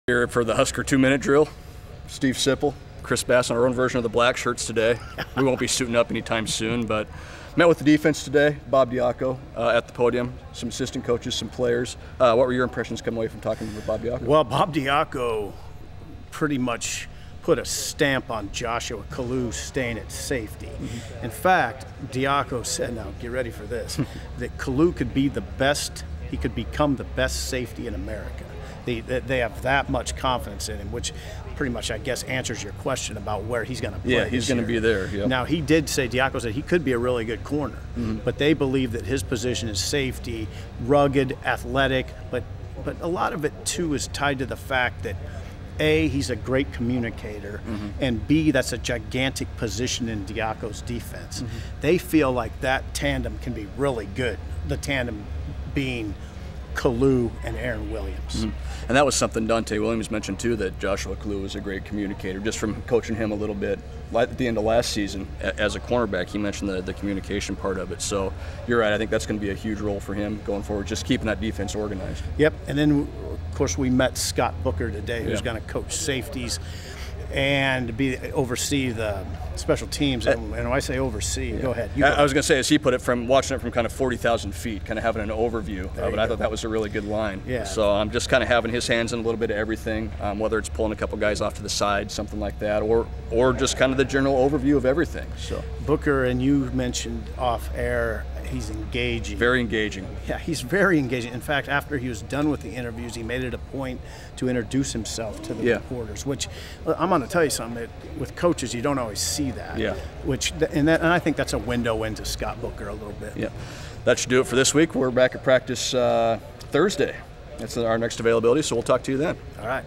Here for the Husker 2-minute drill. Steve Sipple, Chris Basnett, our own version of the black shirts today. We won't be suiting up anytime soon, but met with the defense today. Bob Diaco at the podium, some assistant coaches, some players. What were your impressions coming away from talking with Bob Diaco? Well, Bob Diaco pretty much put a stamp on Joshua Kalu staying at safety. In fact, Diaco said, now get ready for this, that Kalu could be the best, he could become the best safety in America. They have that much confidence in him, which pretty much, I guess, answers your question about where he's going to play. Yeah, he's going to be there. Yep. Now, he did say, Diaco said he could be a really good corner, but they believe that his position is safety, rugged, athletic, but a lot of it, too, is tied to the fact that A, he's a great communicator, and B, that's a gigantic position in Diaco's defense. They feel like that tandem can be really good, the tandem being Kalu and Aaron Williams. And that was something Dante Williams mentioned too, that Joshua Kalu was a great communicator, just from coaching him a little bit at the end of last season as a cornerback. He mentioned the communication part of it. So you're right, I think that's going to be a huge role for him going forward, just keeping that defense organized. Yep, and then of course we met Scott Booker today, who's going to coach safeties and oversee the special teams. And when I say oversee, go ahead. I was going to say, as he put it, from watching it from kind of 40,000 feet, kind of having an overview of it. I thought that was a really good line. Yeah. So I'm just kind of having his hands in a little bit of everything, whether it's pulling a couple guys off to the side, something like that, or just kind of the general overview of everything. So Booker, and you mentioned off air, he's engaging. Very engaging. Yeah, he's very engaging. In fact, after he was done with the interviews, he made it a point to introduce himself to the reporters, which I'm going to tell you something, that with coaches, you don't always see that. Yeah. And I think that's a window into Scott Booker a little bit. Yeah. That should do it for this week. We're back at practice Thursday. That's our next availability, so we'll talk to you then. All right.